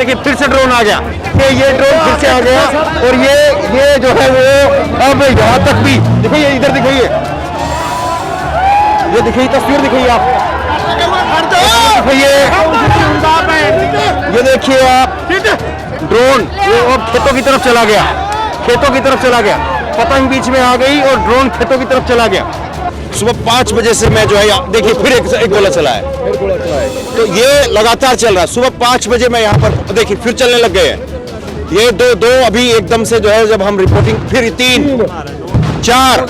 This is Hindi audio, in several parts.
देखिए फिर से ड्रोन आ गया, ये ड्रोन फिर से आ गया और ये जो है वो अब यहाँ तक भी देखिए, इधर दिखाइए, ये दिखाइए तस्वीर दिखाइए आप, ये देखिए आप ड्रोन ये अब खेतों की तरफ चला गया, खेतों की तरफ चला गया, पतंग बीच में आ गई और ड्रोन खेतों की तरफ चला गया। सुबह 5 बजे से मैं जो है देखिए फिर एक गोला चला है, तो ये लगातार चल रहा है। सुबह 5 बजे मैं यहाँ पर देखिए फिर चलने लग गए हैं, ये दो अभी एकदम से जो है जब हम रिपोर्टिंग, फिर 3 4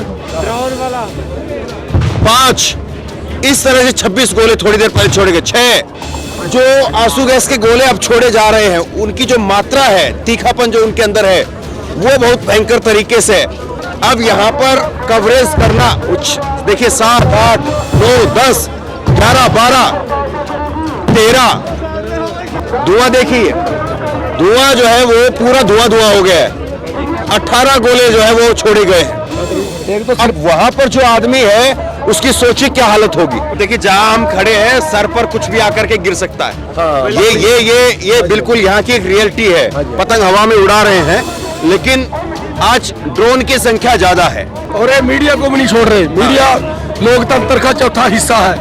5 इस तरह से 26 गोले थोड़ी देर पहले छोड़े गए। 6 जो आंसू गैस के गोले अब छोड़े जा रहे हैं, उनकी जो मात्रा है, तीखापन जो उनके अंदर है, वो बहुत भयंकर तरीके से अब यहाँ पर कवरेज करना देखिए 7 8 9 10 11 12 13 धुआं देखिए, धुआं जो है वो पूरा धुआं हो गया है। 18 गोले जो है वो छोड़े गए हैं। अब वहां पर जो आदमी है उसकी सोचिए क्या हालत होगी। देखिए जहां हम खड़े हैं सर पर कुछ भी आकर के गिर सकता है। हाँ, ये बिल्कुल यहाँ की एक रियलिटी है। पतंग हवा में उड़ा रहे हैं, लेकिन आज ड्रोन की संख्या ज्यादा है और ये मीडिया को भी नहीं छोड़ रहे। मीडिया लोकतंत्र का चौथा हिस्सा है,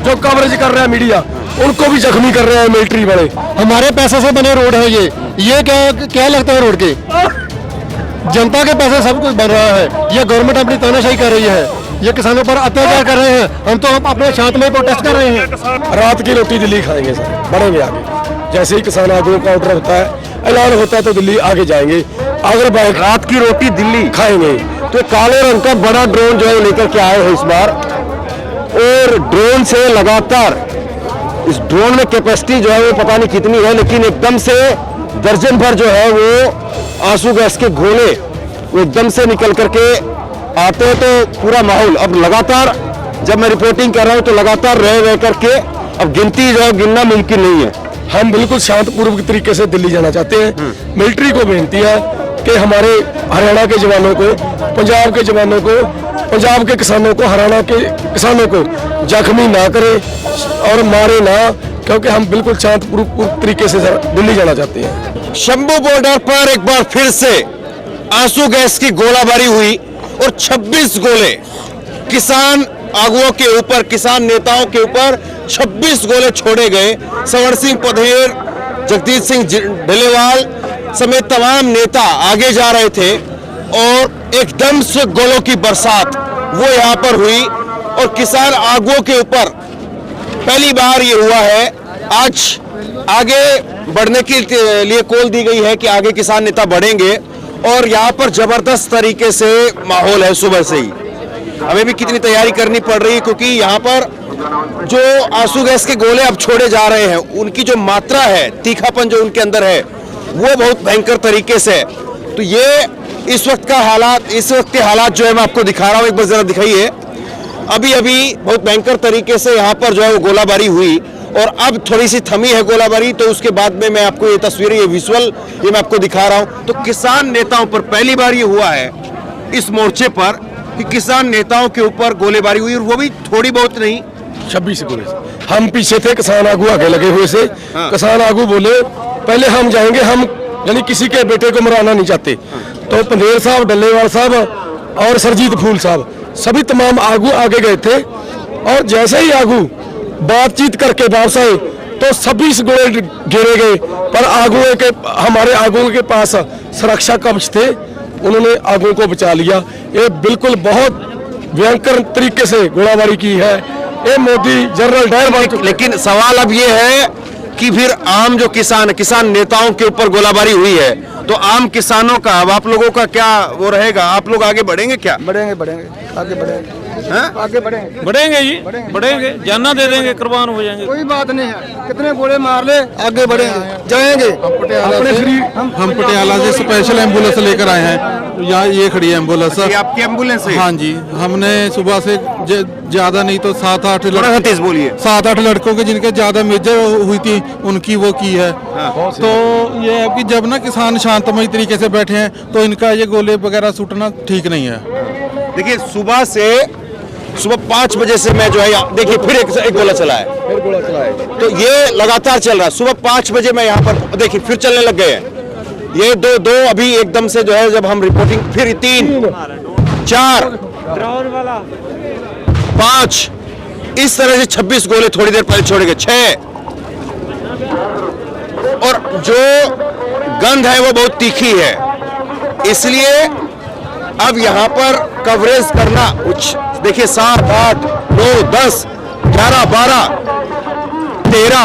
जो कवरेज कर रहा है मीडिया, उनको भी जख्मी कर रहे हैं मिलिट्री वाले। हमारे पैसे से बने रोड है ये क्या लगता है रोड के? जनता के पैसे सब कुछ बन रहा है। ये गवर्नमेंट अपनी तानाशाही कर रही है, ये किसानों पर अत्याचार कर रहे हैं। हम तो अपने शांतमय प्रोटेस्ट कर रहे हैं। रात की रोटी दिल्ली खाएंगे सर, बढ़ेंगे आगे। जैसे ही किसान आगुओं का ऑर्डर होता है, ऐलान होता है, तो दिल्ली आगे जाएंगे। अगर रात की रोटी दिल्ली खाएंगे तो काले रंग का बड़ा ड्रोन जो है लेकर के आए हैं इस बार, और ड्रोन से लगातार इस ड्रोन में कैपेसिटी जो है वो पता नहीं कितनी है, लेकिन एकदम से दर्जन भर जो है वो आंसू गैस के गोले वो एकदम से निकल करके आते हैं। तो पूरा माहौल अब लगातार जब मैं रिपोर्टिंग कर रहा हूं तो लगातार रह करके अब गिनती जो है गिनना मुमकिन नहीं है। हम बिल्कुल शांतपूर्वक तरीके से दिल्ली जाना चाहते हैं। मिलिट्री को बेनती है कि हमारे हरियाणा के जवानों को, पंजाब के जवानों को, पंजाब के किसानों को, हरियाणा के किसानों को जख्मी ना करे और मारे ना, क्योंकि हम बिल्कुल शांतपूर्वक तरीके से दिल्ली जाना चाहते हैं। शंभू बॉर्डर पर एक बार फिर से आंसू गैस की गोलाबारी हुई और 26 गोले किसान आगुओं के ऊपर, किसान नेताओं के ऊपर 26 गोले छोड़े गए। संवर सिंह पधेर, जगदीश सिंह ढिल्लेवाल समेत तमाम नेता आगे जा रहे थे और एकदम से गोलों की बरसात वो यहाँ पर हुई और किसान आगुओं के ऊपर पहली बार ये हुआ है। आज आगे बढ़ने के लिए कॉल दी गई है कि आगे किसान नेता बढ़ेंगे और यहाँ पर जबरदस्त तरीके से माहौल है। सुबह से ही हमें भी कितनी तैयारी करनी पड़ रही है, क्योंकि यहाँ पर जो आंसू गैस के गोले अब छोड़े जा रहे हैं, उनकी जो मात्रा है, तीखापन जो उनके अंदर है, वो बहुत भयंकर तरीके से। तो ये इस वक्त के हालात जो है मैं आपको दिखा रहा हूँ, एक बार जरा दिखाइए। अभी बहुत भयंकर तरीके से यहाँ पर जो है वो गोलाबारी हुई और अब थोड़ी सी थमी है गोलाबारी। तो उसके बाद में मैं आपको ये तस्वीरें, ये विजुअल ये मैं आपको दिखा रहा हूँ। तो किसान नेताओं पर पहली बार ये हुआ है इस मोर्चे पर कि किसान नेताओं के ऊपर गोलीबारी हुई, और वो भी थोड़ी बहुत नहीं, 26 गोले। हम पीछे थे, किसान आगू आगे लगे हुए से। हाँ। किसान आगू बोले पहले हम जाएंगे, हम यानी किसी के बेटे को मराना नहीं चाहते। तो पंधेर साहब, डल्लेवाल साहब और सरजीत फूल साहब सभी तमाम आगू आगे गए थे और जैसे ही आगू बातचीत करके वापस आए तो 26 गोले गिरे गए। पर आगुओं के, हमारे आगुओं के पास सुरक्षा कवच थे, उन्होंने आगुओं को बचा लिया। ये बिल्कुल बहुत भयंकर तरीके से गोलाबारी की है ये मोदी जनरल डायर। लेकिन सवाल अब ये है कि फिर आम जो किसान नेताओं के ऊपर गोलाबारी हुई है, तो आम किसानों का, अब आप लोगों का क्या वो रहेगा? आप लोग आगे बढ़ेंगे क्या? बढ़ेंगे आगे बढ़ेंगे। आगे बढ़ेंगे जी, बढ़ेंगे, जाना दे देंगे, कुर्बान हो जाएंगे। कोई बात नहीं है, कितने गोले मार ले, आगे बढ़ेंगे, जाएंगे। हम पटियाला से स्पेशल एम्बुलेंस लेकर आए हैं। यहाँ ये खड़ी है एम्बुलेंस। आपकी एम्बुलेंस है? हाँ जी, हमने सुबह से ज्यादा नहीं तो 7-8 लड़कों के जिनके ज्यादा मेजर हुई थी उनकी वो की है। हाँ। तो ये है कि जब ना किसान शांतमय तरीके से बैठे हैं तो इनका ये गोले वगैरह सूटना ठीक नहीं है। देखिए सुबह से सुबह 5 बजे से मैं जो है देखिए फिर एक गोला चला है, तो ये लगातार चल रहा है। सुबह 5 बजे मैं यहाँ पर देखिए फिर चलने लग गए हैं। ये दो अभी एकदम से जो है जब हम रिपोर्टिंग, फिर 3 4 5 इस तरह से 26 गोले थोड़ी देर पहले छोड़े गए, 6। और जो गंध है वो बहुत तीखी है, इसलिए अब यहाँ पर कवरेज करना कुछ देखिए 7 8 9 10 11 12 13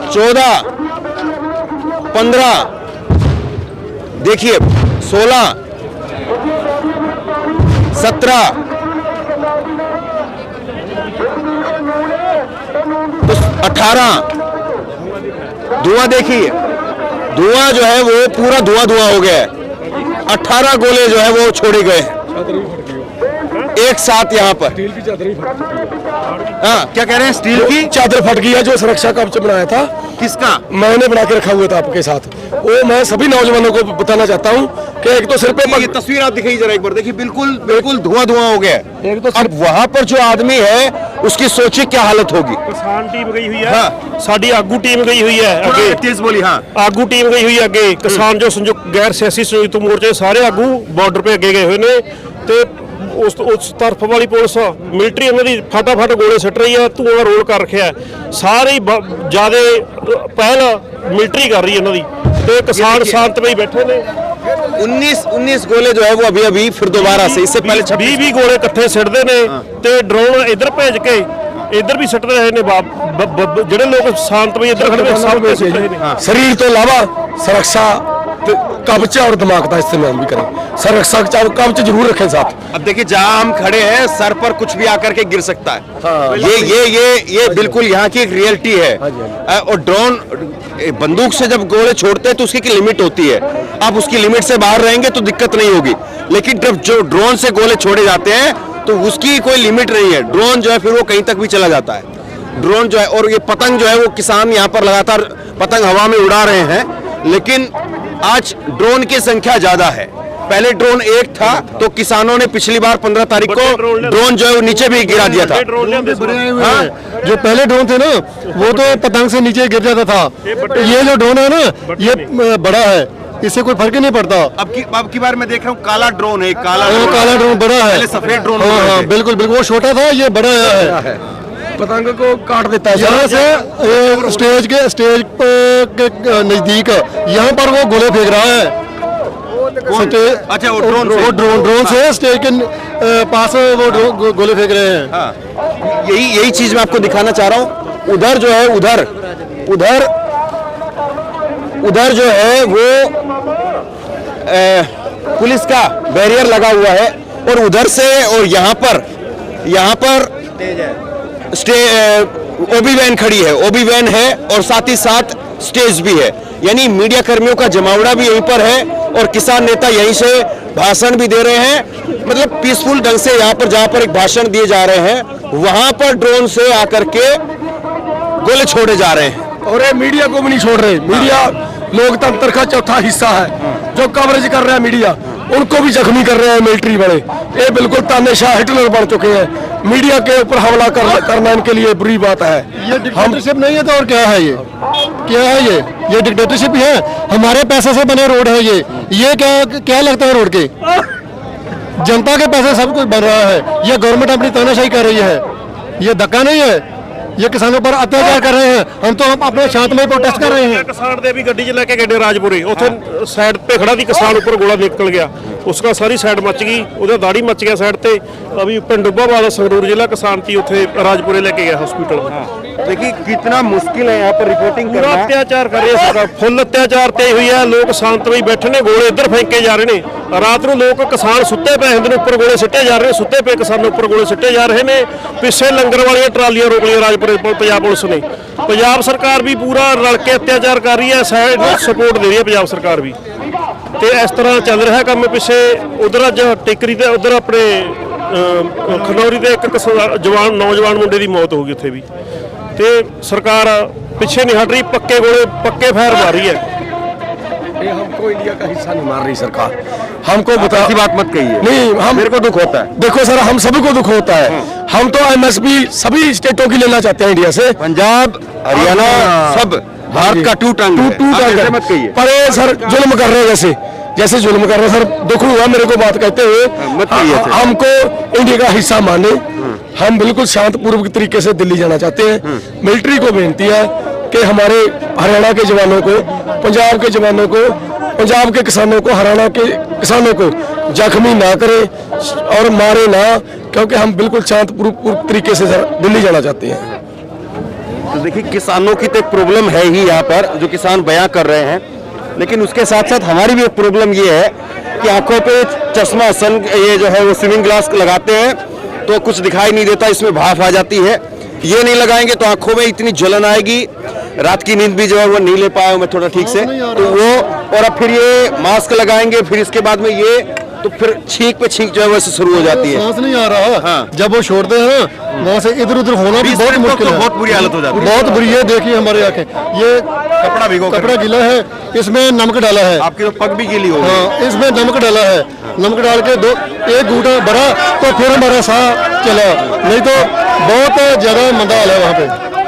14 15 देखिए 16 17 18 धुआं देखिए, धुआं जो है वो पूरा धुआं हो गया है। 18 गोले जो है वो छोड़े गए हैं एक साथ यहाँ पर। हाँ, क्या कह रहे हैं? स्टील की चादर फट गई है जो सुरक्षा कवच बनाया था। किसका? मैंने बना के रखा हुआ था आपके साथ। वो मैं सभी नौजवानों को बताना चाहता हूँ कि एक तो सिर पे ये तस्वीर आप दिखाई जरा एक बार, देखिए बिल्कुल धुआं हो गया है। एक तो अब वहां पर जो आदमी है उसकी सोचिए क्या हालत होगी। किसान टीम गई हुई है, हाँ। साड़ी आगू टीम गई हुई है थोड़ा तेज बोली। हाँ, आगू टीम गई हुई है अगे। किसान जो संयुक्त गैर सियासी संयुक्त मोर्चे सारे आगू ਬਾਰਡਰ पे अगे गए हुए ने ਤੇ ਉਸ ਤਰਫ ਵਾਲੀ ਪੁਲਿਸ ਮਿਲਟਰੀ ਉਹਨਾਂ ਦੀ ਫਟਾਫਟ ਗੋਲੇ ਸਿੱਟ ਰਹੀ ਹੈ, ਧੂਆਂ ਰੋਲ ਕਰ ਰੱਖਿਆ ਸਾਰੇ ਜਿਆਦੇ ਪਹਿਲ ਮਿਲਟਰੀ ਕਰ ਰਹੀ ਹੈ ਉਹਨਾਂ ਦੀ ਤੇ ਕਿਸਾਨ ਸ਼ਾਂਤਮਈ ਬੈਠੇ ਨੇ। 19 गोले जो है वो अभी फिर दोबारा से, इससे पहले 20 गोले इकट्ठे सिੱਟਦੇ ਨੇ ਤੇ ਡਰੋਨ ਇੱਧਰ ਭੇਜ ਕੇ ਇੱਧਰ ਵੀ ਸਿੱਟ ਰਹੇ ਨੇ। ਜਿਹੜੇ ਲੋਕ ਸ਼ਾਂਤਮਈ ਇੱਧਰ ਖੜੇ ਨੇ ਸਭ ਤੇ ਸਿੱਟ ਰਹੇ ਨੇ। शरीर तो अलावा सुरक्षा कवच और दिमाग का इस्तेमाल भी करें। सुरक्षा कवच जरूर रखें साथ। अब देखिए जहां हम खड़े हैं सर पर कुछ भी आकर के गिर सकता है। हाँ। ये बिल्कुल यहाँ की एक रियलिटी है। और ड्रोन बंदूक से जब गोले छोड़ते हैं तो उसकी लिमिट होती है। आप उसकी लिमिट से बाहर रहेंगे तो दिक्कत नहीं होगी, लेकिन जब जो ड्रोन से गोले छोड़े जाते हैं तो उसकी कोई लिमिट नहीं है। ड्रोन जो है फिर वो कहीं तक भी चला जाता है। ड्रोन जो है और ये पतंग जो है वो किसान यहाँ पर लगातार पतंग हवा में उड़ा रहे हैं, लेकिन आज ड्रोन की संख्या ज्यादा है। पहले ड्रोन एक था तो किसानों ने पिछली बार 15 तारीख को ड्रोन जो है वो नीचे भी गिरा दिया था। हाँ, जो पहले ड्रोन थे ना वो तो पतंग से नीचे गिर जाता था। ये जो ड्रोन है ना ये बड़ा है, इससे कोई फर्क ही नहीं पड़ता। अब की बार मैं देख रहा हूँ काला ड्रोन है, काला ड्रोन बड़ा है। पहले सफेद ड्रोन। हाँ, बिल्कुल बिल्कुल, वो छोटा था, ये बड़ा है। पतंग को काट देता है। यहाँ से स्टेज के नजदीक यहाँ पर वो गोले फेंक रहा है। अच्छा, वो ड्रोन से स्टेज के पास वो गोले फेंक रहे हैं। हाँ, यही चीज मैं आपको दिखाना चाह रहा हूँ। उधर जो है उधर जो है वो पुलिस का बैरियर लगा हुआ है, और उधर से और यहाँ पर ओबी वैन खड़ी है, ओबी वैन है और साथ ही साथ स्टेज भी है। यानी मीडिया कर्मियों का जमावड़ा भी यहीं पर है और किसान नेता यहीं से भाषण भी दे रहे हैं। मतलब पीसफुल ढंग से यहाँ पर जहाँ पर एक भाषण दिए जा रहे हैं वहां पर ड्रोन से आकर के गोले छोड़े जा रहे हैं। और ये मीडिया को भी नहीं छोड़ रहे। मीडिया लोकतंत्र का चौथा हिस्सा है। जो कवरेज कर रहा है मीडिया उनको भी जख्मी कर रहे हैं मिलिट्री वाले। ये बिल्कुल तानाशाह हिटलर बन चुके हैं। मीडिया के ऊपर हमला करना इनके लिए बुरी बात है। ये डिक्टेटरशिप नहीं है तो और क्या है? ये डिक्टेटरशिप है। हमारे पैसे से बने रोड है ये क्या लगता है रोड के? जनता के पैसे सब कुछ बन रहा है। ये गवर्नमेंट अपनी तानाशाही कर रही है। ये धक्का नहीं है, ये किसानों पर अत्याचार कर रहे हैं। हम तो अपने शांतमय प्रोटेस्ट कर रहे हैं। किसान दे भी गड्डी च लेके गए राजपुरे, उथे साइड पे खड़ा थी, किसान ऊपर गोला निकल गया, उसका सारी साइड मच गई, उधर दाढ़ी मच गया साइड पे। अभी पिंडुब्बावाला संगरूर जिला किसान थी, उथे राजपुरे लेके गया हॉस्पिटल। देखिए कितना मुश्किल है यहाँ पर रिपोर्टिंग करना। अत्याचार कर रहे हैं, फुल अत्याचार ते हुई है। लोग शांतमई बैठे ने, गोले इधर फेंके जा रहे हैं। रात ਨੂੰ ਲੋਕ ਕਿਸਾਨ ਸੁੱਤੇ ਪਏ ਹੁੰਦੇ ਨੇ, ਉੱਪਰ ਗੋਲੇ ਸਿੱਟੇ ਜਾ ਰਹੇ ਨੇ, ਸੁੱਤੇ ਪਏ ਕਿਸਾਨਾਂ ਉੱਪਰ ਗੋਲੇ ਸਿੱਟੇ ਜਾ ਰਹੇ ਨੇ। ਪਿੱਛੇ ਲੰਗਰ ਵਾਲੀਆਂ ਟਰਾਲੀਆਂ ਰੋਕ ਲਈਆਂ ਰਾਜਪੁਰੇ ਪੰਜਾਬ ਪੁਲਿਸ ਨੇ। ਪੰਜਾਬ ਸਰਕਾਰ ਵੀ ਪੂਰਾ ਰਲ ਕੇ ਅਤਿਆਚਾਰ ਕਰ ਰਹੀ ਹੈ, ਸਾਈਡ ਨੂੰ ਸਪੋਰਟ ਦੇ ਰਹੀ ਹੈ ਪੰਜਾਬ ਸਰਕਾਰ ਵੀ। ਤੇ ਇਸ ਤਰ੍ਹਾਂ ਚੱਲ ਰਿਹਾ ਕੰਮ। ਪਿੱਛੇ ਉਧਰ ਅੱਜ ਟਿਕਰੀ ਤੇ ਉਧਰ ਆਪਣੇ ਖਨੌਰੀ ਦੇ ਇੱਕ ਨੌਜਵਾਨ ਮੁੰਡੇ ਦੀ ਮੌਤ ਹੋ ਗਈ ਉੱਥੇ ਵੀ। ਤੇ ਸਰਕਾਰ ਪਿੱਛੇ ਨਹੀਂ ਹਟ ਰਹੀ, ਪੱਕੇ ਗੋਲੇ ਪੱਕੇ ਫਾਇਰ ਮਾਰ ਰਹੀ ਹੈ। ये हमको इंडिया का हिस्सा नहीं मान रही सरकार। हमको बता ऐसी बात मत कहिए, नहीं, हम मेरे को दुख होता है। देखो सर, हम सभी को दुख होता है। हम तो एमएसपी सभी स्टेटों की लेना चाहते हैं इंडिया से, पंजाब हरियाणा सब भारत का टू टंग है। मत कहिए, पर ये सर जुल्म कर रहे हैं, जैसे जुल्म कर रहे हैं सर। दुख हुआ मेरे को बात कहते हुए। मत कहिए ऐसे। हमको इंडिया का हिस्सा माने, हम बिल्कुल शांतपूर्वक तरीके से दिल्ली जाना चाहते हैं। मिलिट्री को बेनती है कि हमारे हरियाणा के जवानों को, पंजाब के जवानों को, पंजाब के किसानों को, हरियाणा के किसानों को जख्मी ना करे और मारे ना, क्योंकि हम बिल्कुल शांतपूर्वक तरीके से सर दिल्ली जाना चाहते हैं। तो देखिए, किसानों की तो एक प्रॉब्लम है ही यहाँ पर, जो किसान बयां कर रहे हैं, लेकिन उसके साथ साथ हमारी भी एक प्रॉब्लम ये है कि आंखों पे चश्मा, सन ये जो है वो स्विमिंग ग्लास लगाते हैं तो कुछ दिखाई नहीं देता, इसमें भाप आ जाती है। ये नहीं लगाएंगे तो आंखों में इतनी जलन आएगी, रात की नींद भी जो है वो नहीं ले पाया हूं मैं थोड़ा ठीक से, तो वो, और अब फिर ये मास्क लगाएंगे, फिर इसके बाद में ये, तो फिर छींक पे छींक जो है वैसे शुरू हो जाती है। सांस नहीं आ रहा। हाँ। जब वो छोड़ते हैं वहाँ से इधर उधर होना भी बहुत मुश्किल है। बहुत बुरी हालत हो जाती है। बहुत बुरी है। देखिए हमारे आंखें, ये कपड़ा भिगो कपड़ा गीला है, इसमें नमक डाला है। आपकी तो पग भी गीली हो गई। हाँ, इसमें नमक डाला है। नमक डाल के एक घूंटा भरा तो फिर हमारा साह चला, नहीं तो बहुत ज्यादा मंदा हाल है वहाँ पे।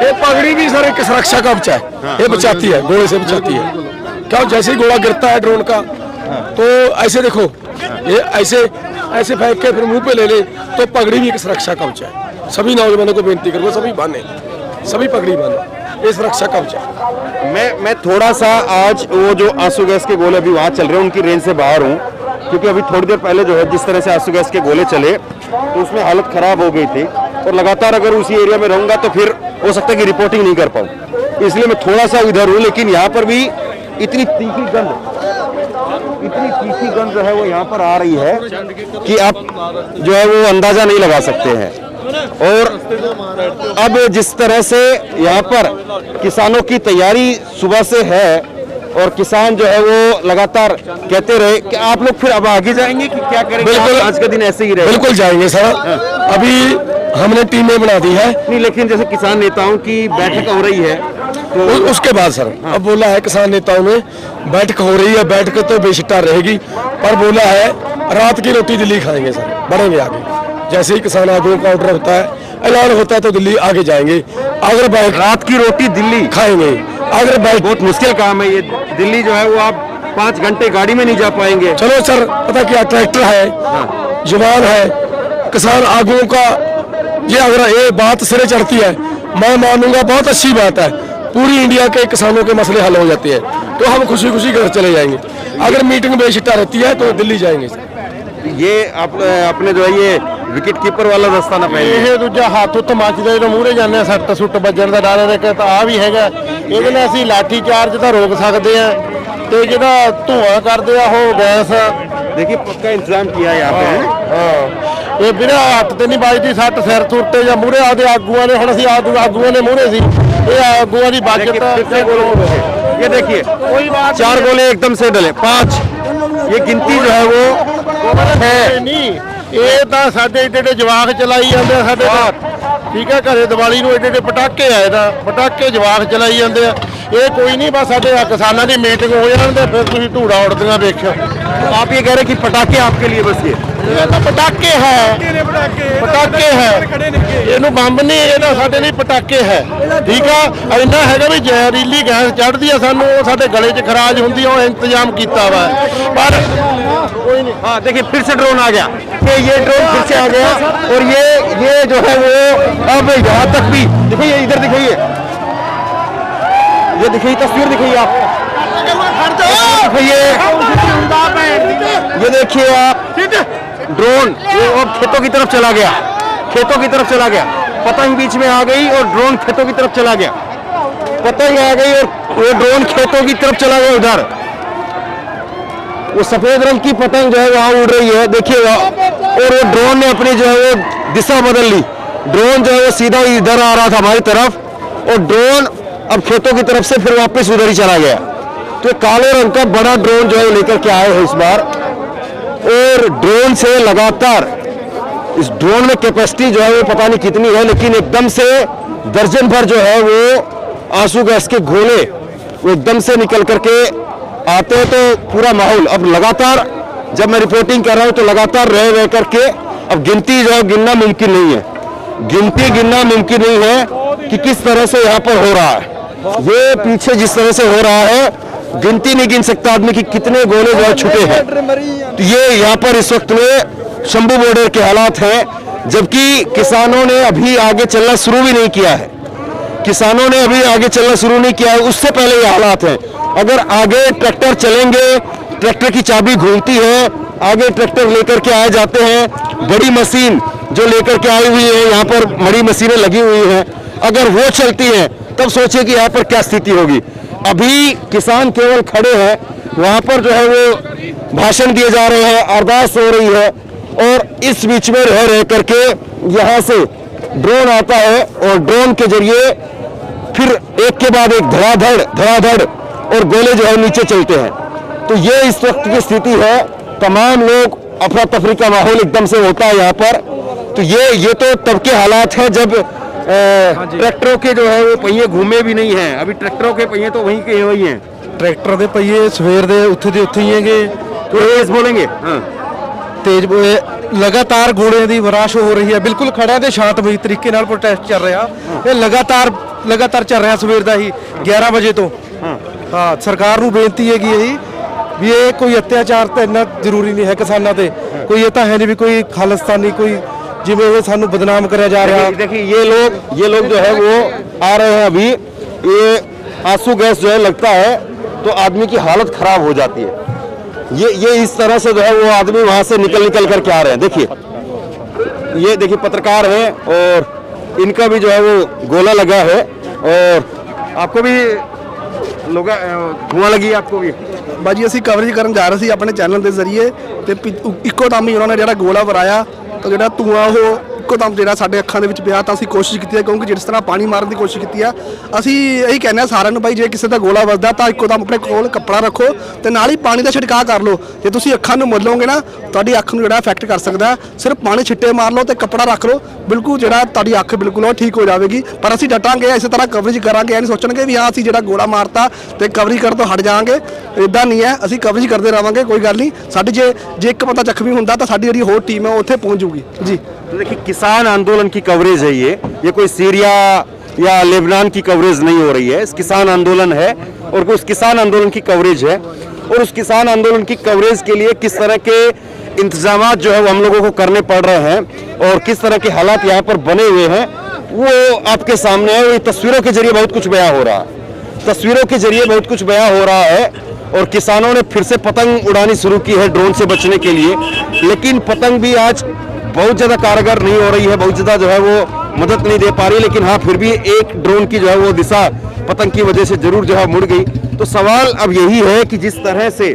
ये पगड़ी भी सर एक सुरक्षा कवच है, ये बचाती है, गोले से बचाती है। क्या जैसे ही गोला गिरता है ड्रोन का, तो ऐसे देखो, ये ऐसे फेंक के फिर मुंह पे ले ले, तो पगड़ी भी एक सुरक्षा कवच है। सभी नौजवानों को बेनती करूंगा, सभी बांधे, सभी पगड़ी बांधे, ये सुरक्षा कवच है। मैं थोड़ा सा आज वो जो आंसू गैस के गोले अभी वहाँ चल रहे हैं उनकी रेंज से बाहर हूँ, क्योंकि अभी थोड़ी देर पहले जो है जिस तरह से आंसू गैस के गोले चले तो उसमें हालत खराब हो गई थी, और लगातार अगर उसी एरिया में रहूंगा तो फिर हो सकता है कि रिपोर्टिंग नहीं कर पाऊँ, इसलिए मैं थोड़ा सा इधर हूँ। लेकिन यहाँ पर भी इतनी तीखी गंध जो है वो यहाँ पर आ रही है कि आप जो है वो अंदाजा नहीं लगा सकते हैं। और अब जिस तरह से यहाँ पर किसानों की तैयारी सुबह से है, और किसान जो है वो लगातार कहते रहे कि आप लोग फिर अब आगे जाएंगे कि क्या करेंगे? बिल्कुल, आज का दिन ऐसे ही रहेगा। बिल्कुल जाएंगे सर। अभी हमने टीमें बना दी है। नहीं, लेकिन जैसे किसान नेताओं की बैठक हो रही है तो उसके बाद सर अब बोला है किसान नेताओं में बैठक हो रही है, बैठक तो बेशितर रहेगी, पर बोला है रात की रोटी दिल्ली खाएंगे सर, बढ़ेंगे आगे। जैसे ही किसान आगुओं का ऑर्डर होता है, ऐलान होता है, तो दिल्ली आगे जाएंगे। अगर रात की रोटी दिल्ली खाएंगे, अगर बहुत मुश्किल काम है ये। दिल्ली जो है वो आप 5 घंटे गाड़ी में नहीं जा पाएंगे। चलो सर, पता क्या, ट्रैक्टर है, जवान है, किसान आगुओं का, ये अगर ये बात सिरे चढ़ती है, मैं मानूंगा बहुत अच्छी बात है। पूरी इंडिया के किसानों के मसले हल हो जाते हैं, तो हम खुशी खुशी घर चले जाएंगे। अगर मीटिंग बेशिता रहती है तो दिल्ली जाएंगे। ये अपने जो है ये विकेट कीपर वाला दस्ताना पहने ਇਹ ਦੂਜਾ ਹੱਥ ਉੱਤੇ ਮੱਚਦਾ ਜਦੋਂ ਮੂਹਰੇ ਜਾਂਦੇ ਆ, ਸੱਟ ਸੁੱਟ ਵੱਜਣ ਦਾ ਡਰ ਹੈ ਕਿ ਤਾਂ ਆ ਵੀ ਹੈਗਾ। ਇਹਦੇ ਨਾਲ ਅਸੀਂ ਲਾਠੀ ਚਾਰਜ ਤਾਂ ਰੋਕ ਸਕਦੇ ਆ, ਤੇ ਜਿਹੜਾ ਧੂਆਂ ਕਰਦੇ ਆ ਉਹ ਗੈਸ। देखिए पक्का इंतजाम किया है यहाँ पे। ਹਾਂ, ਇਹ ਬਿਨਾਂ ਹੱਥ ਤੇ ਨਹੀਂ ਵੱਜਦੀ ਸੱਟ ਸਿਰ ਸੁੱਟੇ ਜਾਂ ਮੂਹਰੇ ਆਦੇ ਆਗੂਆਂ ਨੇ। ਹੁਣ ਅਸੀਂ ਆਗੂਆਂ ਨੇ ਮੂਹਰੇ ਸੀ, ਇਹ ਆਗੂਆਂ ਦੀ ਬਚਤ। ये देखिए 4 गोले एकदम से डले, 5 ये गिनती जो है वो ਹੈ ਨਹੀਂ। ਇਹ ਤਾਂ ਸਾਡੇ ਏਡੇ ਏਡੇ ਜਵਾਕ ਚਲਾਈ ਜਾਂਦੇ ਆ ਸਾਡੇ ਤਾਂ, ਠੀਕ ਹੈ। ਘਰੇ ਦੀਵਾਲੀ ਨੂੰ ਏਡੇ ਏਡੇ ਪਟਾਕੇ ਆਏ ਤਾਂ ਪਟਾਕੇ ਜਵਾਕ ਚਲਾਈ ਜਾਂਦੇ ਆ। ਇਹ ਕੋਈ ਨਹੀਂ, ਬਸ ਸਾਡੇ ਕਿਸਾਨਾਂ ਦੀ ਮੀਟਿੰਗ ਹੋ ਜਾਂਦੇ ਫਿਰ ਤੁਸੀਂ ਧੂੜਾ ਉੜਦੀਆਂ ਵੇਖਿਓ। आप ये कह रहे हैं कि पटाखे आपके लिए बस ये ਇਹ ਤਾਂ ਪਟਾਕੇ ਹੈ, ਪਟਾਕੇ ਹੈ। ਇਹਨੂੰ ਬੰਬ ਨਹੀਂ, ਇਹ ਤਾਂ ਸਾਡੇ ਲਈ ਪਟਾਕੇ ਹੈ, ਠੀਕ ਆ। ਇੰਨਾ ਹੈਗਾ ਵੀ ਜ਼ਹਿਰੀਲੀ ਗੈਸ ਚੜ੍ਹਦੀ ਆ ਸਾਨੂੰ, ਉਹ ਸਾਡੇ ਗਲੇ 'ਚ ਖਰਾਜ ਹੁੰਦੀ ਆ, ਉਹ ਇੰਤਜ਼ਾਮ ਕੀਤਾ ਵਾ। ਪਰ कोई नहीं। हाँ देखिए फिर से ड्रोन आ गया, ये ड्रोन फिर से आ गया, और ये जो है वो अब यहाँ तक भी दिखाइए, इधर दिखाइए, ये दिखाइए तस्वीर दिखाइए आप, दिखाइए, ये देखिए आप ड्रोन ये अब खेतों की तरफ चला गया, खेतों की तरफ चला गया। पतंग बीच में आ गई और ड्रोन खेतों की तरफ चला गया, पतंग आ गई और वो ड्रोन खेतों की तरफ चला गया। उधर वो सफेद रंग की पतंग जो है वहां उड़ रही है, देखिएगा। और वो ड्रोन ने अपनी जो है वो दिशा बदल ली, ड्रोन जो है वो सीधा इधर आ रहा था हमारी तरफ, और ड्रोन अब खेतों की तरफ से फिर वापस उधर ही चला गया। तो काले रंग का बड़ा ड्रोन जो है लेकर के आए हैं इस बार, और ड्रोन से लगातार इस ड्रोन में कैपेसिटी जो है वो पता नहीं कितनी है, लेकिन एकदम से दर्जन भर जो है वो आंसू गैस के गोले वो एकदम से निकल करके आते हैं तो पूरा माहौल, अब लगातार जब मैं रिपोर्टिंग कर रहा हूं तो लगातार रह करके अब गिनती जो है गिनना मुमकिन नहीं है, गिनती गिनना मुमकिन नहीं है कि किस तरह से यहाँ पर हो रहा है। ये पीछे जिस तरह से हो रहा है गिनती नहीं गिन सकता आदमी कि कितने गोले जो है छुटे हैं। तो ये यहाँ पर इस वक्त में शंभू बॉर्डर के हालात हैं, जबकि किसानों ने अभी आगे चलना शुरू भी नहीं किया है, किसानों ने अभी आगे चलना शुरू नहीं किया है, उससे पहले ये हालात हैं। अगर आगे ट्रैक्टर चलेंगे, ट्रैक्टर की चाबी घूमती है, आगे ट्रैक्टर लेकर के आए जाते हैं, बड़ी मशीन जो लेकर के आई हुई है, यहाँ पर बड़ी मशीनें लगी हुई हैं, अगर वो चलती हैं तब सोचिए कि यहाँ पर क्या स्थिति होगी। अभी किसान केवल खड़े हैं, वहाँ पर जो है वो भाषण दिए जा रहे हैं, अरदास हो रही है, और इस बीच में रह करके यहाँ से ड्रोन आता है और ड्रोन के जरिए फिर एक के बाद एक धड़ाधड़ और गोले जो है नीचे चलते हैं। तो ये इस वक्त की स्थिति है, तमाम लोग अफरा तफरी का माहौल एकदम से होता है यहाँ पर। तो ये तो तब के हालात है जब ट्रैक्टरों के जो है वो पहिए घूमे भी नहीं हैं, अभी ट्रैक्टरों के पहिए तो वहीं के वही हैं। ट्रैक्टर ਦੇ ਪਹੀਏ ਸਵੇਰ ਦੇ ਉੱਥੇ ਦੇ ਉੱਥੇ ਹੀ ਹੈਗੇ, तेज बोलेंगे ਤੇਜ਼ ਲਗਾਤਾਰ ਗੋਲਿਆਂ ਦੀ ਵਰਾਸ਼ ਹੋ ਰਹੀ ਹੈ। ਬਿਲਕੁਲ ਖੜਾ ਤੇ ਸ਼ਾਂਤਮਈ ਤਰੀਕੇ ਨਾਲ ਪ੍ਰੋਟੈਸਟ ਚੱਲ ਰਿਹਾ, ਇਹ ਲਗਾਤਾਰ ਚੱਲ ਰਿਹਾ ਸਵੇਰ ਦਾ ਹੀ 11 ਵਜੇ ਤੋਂ। ਹਾਂ ਸਰਕਾਰ ਨੂੰ ਬੇਨਤੀ ਹੈਗੀ ਇਹੀ ਵੀ ਇਹ ਕੋਈ ਅਤਿਆਚਾਰ ਤਾਂ ਇੰਨਾ ਜ਼ਰੂਰੀ ਨਹੀਂ ਹੈ ਕਿਸਾਨਾਂ ਤੇ, ਕੋਈ ਇਹ ਤਾਂ ਹੈ ਨਹੀਂ ਵੀ ਕੋਈ ਖਾਲਿਸਤਾਨੀ ਕੋਈ जिमें ये सानू बदनाम करा जा रहा है। देखिए ये लोग जो है वो आ रहे हैं, अभी ये आंसू गैस जो है लगता है तो आदमी की हालत खराब हो जाती है। ये इस तरह से जो है वो आदमी वहां से निकल करके आ रहे हैं। देखिए ये देखिए पत्रकार हैं और इनका भी जो है वो गोला लगा है, और आपको भी लोग धुआं लगी, आपको भी ਬਾਜੀ ਅਸੀਂ ਕਵਰੇਜ ਕਰਨ ਜਾ ਰਹੇ ਸੀ ਆਪਣੇ ਚੈਨਲ ਦੇ ਜ਼ਰੀਏ, ਤੇ ਇੱਕੋ ਦਮ ਹੀ ਉਹਨਾਂ ਨੇ ਜਿਹੜਾ ਗੋਲਾ ਵਰਾਇਆ ਤਾਂ ਜਿਹੜਾ ਧੂਆਂ ਉਹ ਇੱਕੋ ਦਮ ਜਿਹੜਾ ਸਾਡੇ ਅੱਖਾਂ ਦੇ ਵਿੱਚ ਪਿਆ। ਤਾਂ ਅਸੀਂ ਕੋਸ਼ਿਸ਼ ਕੀਤੀ ਹੈ, ਕਿਉਂਕਿ ਜਿਸ ਤਰ੍ਹਾਂ ਪਾਣੀ ਮਾਰਨ ਦੀ ਕੋਸ਼ਿਸ਼ ਕੀਤੀ ਆ, ਅਸੀਂ ਇਹੀ ਕਹਿੰਦੇ ਆ ਸਾਰਿਆਂ ਨੂੰ, ਬਾਈ ਜੇ ਕਿਸੇ ਦਾ ਗੋਲਾ ਵੱਜਦਾ ਤਾਂ ਇੱਕੋ ਦਮ ਆਪਣੇ ਕੋਲ ਕੱਪੜਾ ਰੱਖੋ ਤੇ ਨਾਲ ਹੀ ਪਾਣੀ ਦਾ ਛਿੜਕਾਅ ਕਰ ਲਓ। ਜੇ ਤੁਸੀਂ ਅੱਖਾਂ ਨੂੰ ਮੁੱਦ ਲਓਗੇ ਨਾ ਤੁਹਾਡੀ ਅੱਖ ਨੂੰ ਜਿਹੜਾ ਇਫੈਕਟ ਕਰ ਸਕਦਾ, ਸਿਰਫ ਪਾਣੀ ਛਿੱਟੇ ਮਾਰ ਲਓ ਤੇ ਕੱਪੜਾ ਰੱਖ ਲਓ, ਬਿਲਕੁਲ ਜਿਹੜਾ ਤੁਹਾਡੀ ਅੱਖ ਬਿਲਕੁਲ ਉਹ ਠੀਕ ਹੋ ਜਾਵੇਗੀ। ਪਰ ਅਸੀਂ ਡਟਾਂਗੇ, ਇਸੇ ਤਰ੍ਹਾਂ ਕਵਰੇਜ ਕਰਾਂਗੇ, ਇਹ ਨਹੀਂ ਸੋਚਣਗੇ ਵੀ ਹਾਂ ਅਸੀਂ ਜਿਹੜਾ ਗੋਲਾ ਮਾਰਤਾ ਤੇ ਕਵਰੇਜ ਕਰਨ ਤੋਂ ਹਟ ਜਾਵਾਂਗੇ, ਇਦਾਂ ਨਹੀਂ ਹੈ। ਅਸੀਂ ਕਵਰੇਜ ਕਰਦੇ ਰਹਾਂਗੇ, ਕੋਈ ਗੱਲ ਨਹੀਂ। ਸਾਡੀ ਜੇ ਇੱਕ ਬੰਦਾ ਜ਼ਖਮੀ ਹੁੰਦਾ ਤਾਂ ਸਾਡੀ ਜਿਹੜੀ ਹੋਰ ਟੀਮ ਹੈ ਉੱਥੇ ਪਹੁੰਚ ਜਾਊਗੀ ਜੀ। तो देखिए किसान आंदोलन की कवरेज है, ये कोई सीरिया या लेबनान की कवरेज नहीं हो रही है, इस किसान आंदोलन है और उस किसान आंदोलन की कवरेज है। और उस किसान आंदोलन की कवरेज के लिए किस तरह के इंतजाम जो है वो हम लोगों को करने पड़ रहे हैं और किस तरह के हालात यहाँ पर बने हुए हैं वो आपके सामने है। वो तस्वीरों के जरिए बहुत कुछ बयां हो रहा है, तस्वीरों के जरिए बहुत कुछ बयां हो रहा है। और किसानों ने फिर से पतंग उड़ानी शुरू की है ड्रोन से बचने के लिए, लेकिन पतंग भी आज बहुत ज़्यादा कारगर नहीं हो रही है, बहुत ज़्यादा जो है वो मदद नहीं दे पा रही। लेकिन हाँ फिर भी एक ड्रोन की जो है वो दिशा पतंग की वजह से जरूर जो है मुड़ गई। तो सवाल अब यही है कि जिस तरह से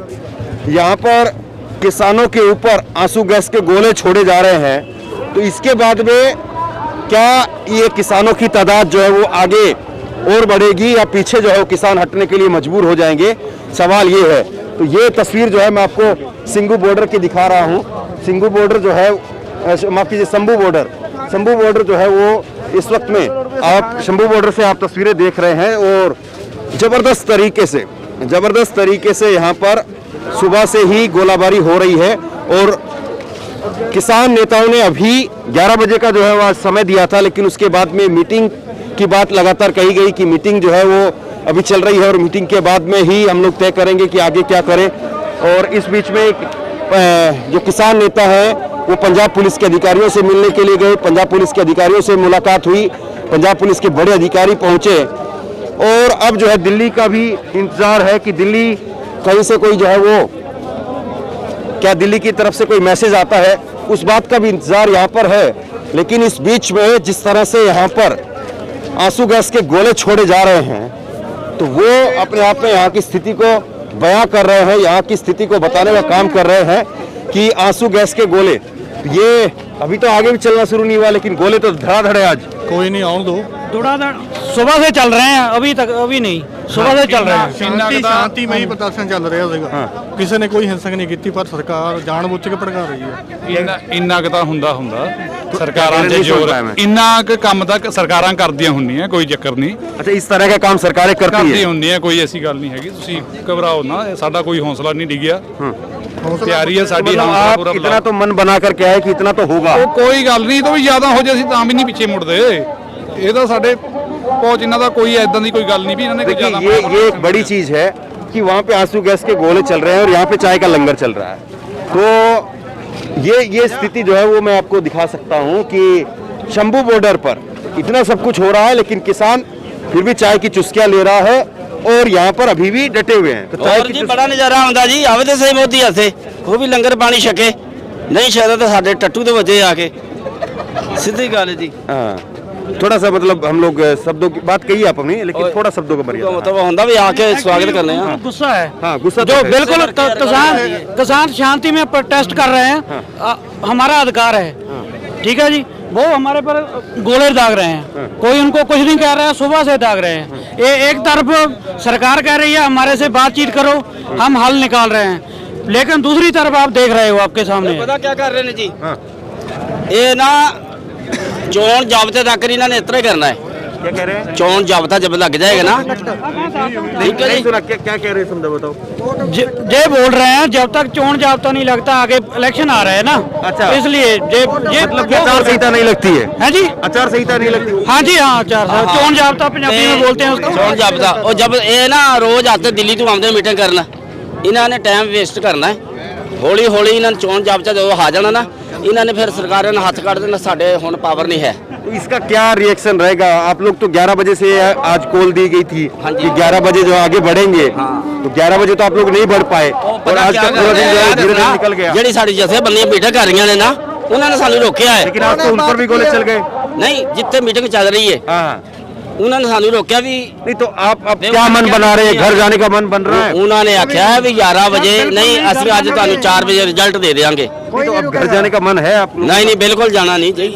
यहाँ पर किसानों के ऊपर आंसू गैस के गोले छोड़े जा रहे हैं, तो इसके बाद में क्या ये किसानों की तादाद जो है वो आगे और बढ़ेगी या पीछे जो है वो किसान हटने के लिए मजबूर हो जाएंगे, सवाल ये है। तो ये तस्वीर जो है मैं आपको सिंघू बॉर्डर की दिखा रहा हूँ। सिंघू बॉर्डर जो है, माफ कीजिए, शंभू बॉर्डर जो है वो इस वक्त में आप शंभू बॉर्डर से आप तस्वीरें देख रहे हैं। और जबरदस्त तरीके से यहाँ पर सुबह से ही गोलाबारी हो रही है। और किसान नेताओं ने अभी 11 बजे का जो है वह समय दिया था, लेकिन उसके बाद में मीटिंग की बात लगातार कही गई कि मीटिंग जो है वो अभी चल रही है और मीटिंग के बाद में ही हम लोग तय करेंगे कि आगे क्या करें। और इस बीच में जो किसान नेता है वो पंजाब पुलिस के अधिकारियों से मिलने के लिए गए, पंजाब पुलिस के अधिकारियों से मुलाकात हुई, पंजाब पुलिस के बड़े अधिकारी पहुंचे। और अब जो है दिल्ली का भी इंतजार है कि दिल्ली कहीं से कोई जो है वो क्या दिल्ली की तरफ से कोई मैसेज आता है, उस बात का भी इंतजार यहाँ पर है। लेकिन इस बीच में जिस तरह से यहाँ पर आंसू गैस के गोले छोड़े जा रहे हैं, तो वो अपने आप में यहाँ की स्थिति को बयां कर रहे हैं, यहाँ की स्थिति को बताने का काम कर रहे हैं कि आंसू गैस के गोले ये अभी तो आगे भी चलना शुरू नहीं हुआ, लेकिन गोले तो धड़ाधड़ है आज। कोई नहीं आउन दो, सुबह से चल रहे हैं, अभी नहीं, सुबह से चल रहे हैं। शांतिमय प्रदर्शन ਚੱਲ ਰਿਹਾ ਸੀਗਾ, ਕਿਸੇ ਨੇ ਕੋਈ ਹਿੰਸਕ ਨਹੀਂ ਕੀਤੀ, ਪਰ ਸਰਕਾਰ ਜਾਣਬੁੱਝ ਕੇ ਭੜਕਾ ਰਹੀ ਹੈ। ਇੰਨਾ ਕੁ ਤਾਂ ਹੁੰਦਾ ਸਰਕਾਰਾਂ 'ਚ ਜ਼ੋਰ ਇੰਨਾ ਕੁ ਕੰਮ ਤਾਂ ਸਰਕਾਰਾਂ ਕਰਦੀਆਂ ਹੁੰਦੀਆਂ, ਕੋਈ ਚੱਕਰ ਨਹੀਂ। अच्छा, इस तरह का काम सरकारें करती ਕਰਦੀ है। ਹੁੰਦੀਆਂ, ਕੋਈ ਐਸੀ ਗੱਲ ਨਹੀਂ ਹੈਗੀ, ਤੁਸੀਂ ਘਬਰਾਓ ਨਾ, ਸਾਡਾ ਕੋਈ ਹੌਸਲਾ ਨਹੀਂ ਡਿੱਗਿਆ। ਤਿਆਰੀ ਹੈ ਸਾਡੀ, मतलब ਹੌਸਲਾ आप ਪੂਰਾ इतना तो मन बना कर के आए कि इतना तो होगा। ਉਹ ਕੋਈ ਗੱਲ ਨਹੀਂ, ਤੋਂ ਵੀ ਜ਼ਿਆਦਾ ਹੋ ਜੇ ਅਸੀਂ ਤਾਂ ਵੀ ਨਹੀਂ ਪਿੱਛੇ ਮੁੜਦੇ। ਇਹ ਤਾਂ ਸਾਡੇ ਪਹੁੰਚ, ਇਹਨਾਂ ਦਾ ਕੋਈ ਐਦਾਂ ਦੀ ਕੋਈ ਗੱਲ ਨਹੀਂ ਵੀ ਇਹਨਾਂ ਨੇ ਕੋਈ देखिए, ਜ਼ਿਆਦਾ ये एक बड़ी चीज है कि वहाँ पे आंसू गैस के गोले चल रहे हैं और यहाँ पे चाय का लंगर चल रहा है। तो ये स्थिति जो है वो मैं आपको दिखा सकता हूँ कि शंभू बॉर्डर पर इतना सब कुछ हो रहा है, लेकिन किसान फिर भी चाय की चुस्कियां ले रहा है और यहाँ पर अभी भी डटे हुए हैं। तो चाय और की जी बड़ा नज़ारा आਉਂਦਾ जी, ਆਵੇ ਤੇ ਸਹੀ ਮੋਦੀ ਹੱਥੇ ਉਹ ਵੀ ਲੰਗਰ ਪਾਣੀ ਛਕੇ, ਨਹੀਂ ਸ਼ਾਇਦ ਤਾਂ ਸਾਡੇ ਟੱਟੂ ਦੇ ਵਜੇ ਆ ਕੇ ਸਿੱਧੀ ਗੱਲ ਹੈ ਜੀ। हाँ, थोड़ा सा मतलब हम लोग शब्दों की बात कही आप अपनी, लेकिन थोड़ा शब्दों का मर्यादा। मतलब ਹੁੰਦਾ ਵੀ ਆ ਕੇ स्वागत करने हैं। गुस्सा है हाँ, गुस्सा जो तो है। बिल्कुल किसान शांति में प्रोटेस्ट कर रहे हैं, हमारा अधिकार है, ठीक है जी। वो हमारे पर गोले दाग रहे हैं, कोई उनको कुछ नहीं कह रहा है, सुबह से दाग रहे हैं। ये एक तरफ सरकार कह रही है हमारे से बातचीत करो, हम हल निकाल रहे हैं, लेकिन दूसरी तरफ आप देख रहे हो आपके सामने। पता क्या कर रहे हैं जी, ये ना चोन जाबते तक इन्होंने इतना ही करना है। क्या कह रहे हैं? चोन जाबता जब लग जाएगा ना, ठीक है नहीं जी। सुना, क्या कह रहे हैं, समझा बताओ। ये बोल रहे हैं जब तक चोन जाब्ता नहीं लगता, आगे इलेक्शन आ रहे हैं ना, अच्छा। इसलिए ये मतलब आचार संहिता नहीं लगती है? है जी, आचार संहिता नहीं लगती? हाँ जी, हाँ आचार संहिता, चोन जाब्ता पंजाबी में बोलते हैं उसको। चोन जाबता, और जब ये ना रोज आते दिल्ली तो आते मीटिंग करना, इन्होंने टाइम वेस्ट करना है। हौली हौली इन्होंने चोन जाबता जो आ जाना ना, इन्होंने फिर सरकार ने हाथ काट देना, साढ़े हुण पावर नहीं है। तो इसका क्या रिएक्शन रहेगा? आप लोग तो 11 बजे से आज कॉल दी गई थी कि 11 बजे जो आगे बढ़ेंगे, तो 11 बजे तो आप लोग नहीं बढ़ पाए और आज का पूरा दिन जो है धीरे धीरे निकल गया। ਜਿਹੜੀ ਸਾਡੀ ਜਥੇਬੰਦੀਆਂ ਮੀਟਿੰਗ ਕਰ ਰਹੀਆਂ ਨੇ ਨਾ, ਉਹਨਾਂ ਨੇ ਸਾਨੂੰ ਰੋਕਿਆ ਹੈ। लेकिन आज तो उन पर भी गोले चल गए। नहीं, जितने मीटिंग चल रही है हाँ, उन्होंने सानू रोकिया भी। नहीं तो आप क्या मन बना रहे हैं? घर जाने का मन बन रहा है? उन्होंने आख्या है भी 11 बजे नहीं, असं अज तुहानू 4 बजे रिजल्ट दे देंगे। नहीं तो अब घर जाने का मन है आप लोग? नहीं नहीं, बिल्कुल जाना नहीं जी,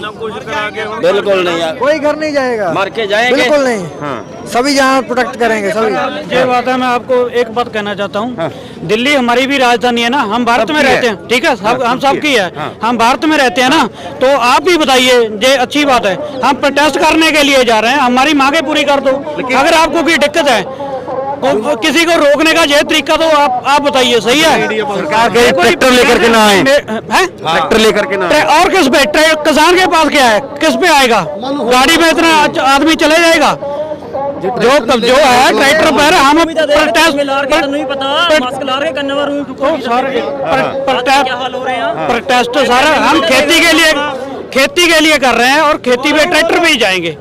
बिल्कुल नहीं यार, कोई घर नहीं जाएगा, मर के जाएंगे। बिल्कुल नहीं। हाँ, सभी यहाँ प्रोटेक्ट करेंगे सभी। ये बात है, मैं आपको एक बात कहना चाहता हूँ, दिल्ली हमारी भी राजधानी है ना, हम भारत में रहते हैं, ठीक है, हम सबकी है, हम भारत में रहते हैं ना, तो आप भी बताइए, ये अच्छी बात है, हम प्रोटेस्ट करने के लिए जा रहे हैं, हमारी मांगे पूरी कर दो। अगर आपको कोई दिक्कत है, किसी को रोकने का ये तरीका तो आप बताइए, सही है? सरकार के ट्रैक्टर लेकर के ना आए, ट्रैक्टर लेकर के ना आए। और किस पे? किसान के पास क्या है, किस पे आएगा? गाड़ी में इतना आदमी चले जाएगा? जो है ट्रैक्टर पर हम प्रोटेस्ट सारा हम खेती के लिए कर रहे हैं और खेती में ट्रैक्टर में ही जाएंगे,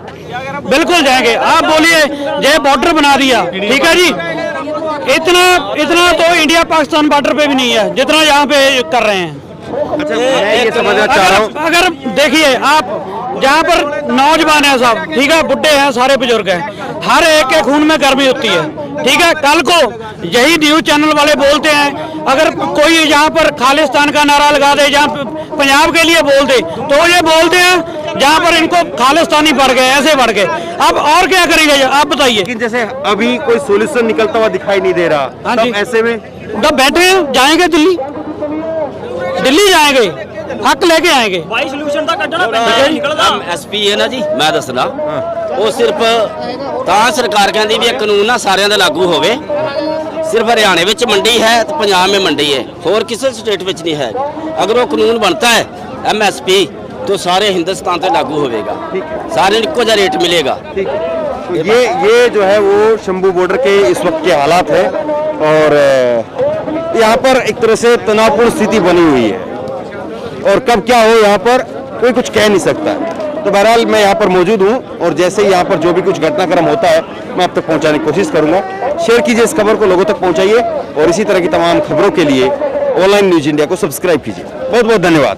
बिल्कुल जाएंगे। आप बोलिए ये बॉर्डर बना दिया, ठीक है जी, इतना तो इंडिया पाकिस्तान बॉर्डर पे भी नहीं है जितना यहाँ पे कर रहे हैं। अच्छा, मैं ये समझना चाह रहा हूँ, अगर देखिए आप, जहाँ पर नौजवान है सब, ठीक है, बुढ़े हैं, सारे बुजुर्ग हैं, हर एक के खून में गर्मी होती है, ठीक है। कल को यही न्यूज चैनल वाले बोलते हैं, अगर कोई यहाँ पर खालिस्तान का नारा लगा दे, जहाँ पंजाब के लिए बोल दे, तो ये बोलते हैं जहाँ पर इनको खालिस्तानी बढ़ गए, ऐसे बढ़ गए। अब और क्या करेंगे आप बताइए? लेकिन जैसे अभी कोई सोल्यूशन निकलता हुआ दिखाई नहीं दे रहा, हाँ तब जी। ऐसे में तब बैठे हैं, जाएंगे दिल्ली जाएंगे, हक लेके आएंगे। ਐਸਪੀ ਹੈ ਨਾ ਜੀ, ਮੈਂ ਦੱਸਣਾ, ਉਹ ਸਿਰਫ ਤਾਂ ਸਰਕਾਰ ਕਹਿੰਦੀ ਵੀ ਇਹ ਕਾਨੂੰਨ ਨਾ ਸਾਰਿਆਂ ਦਾ ਲਾਗੂ ਹੋਵੇ, सिर्फ हरियाणा ਵਿੱਚ मंडी है तो पंजाब में मंडी है, और किसी स्टेट ਵਿੱਚ नहीं है। अगर वो कानून बनता है MSP तो सारे हिंदुस्तान से लागू होगा, सारे को जा रेट मिलेगा। तो ये जो है वो शंभू बॉर्डर के इस वक्त के हालात है और यहाँ पर एक तरह से तनावपूर्ण स्थिति बनी हुई है और कब क्या हो यहाँ पर कोई कुछ कह नहीं सकता। तो बहरहाल मैं यहाँ पर मौजूद हूँ और जैसे ही यहाँ पर जो भी कुछ घटनाक्रम होता है मैं आप तक पहुँचाने की कोशिश करूँगा। शेयर कीजिए इस खबर को, लोगों तक पहुँचाइए और इसी तरह की तमाम खबरों के लिए ऑनलाइन न्यूज़ इंडिया को सब्सक्राइब कीजिए। बहुत बहुत धन्यवाद।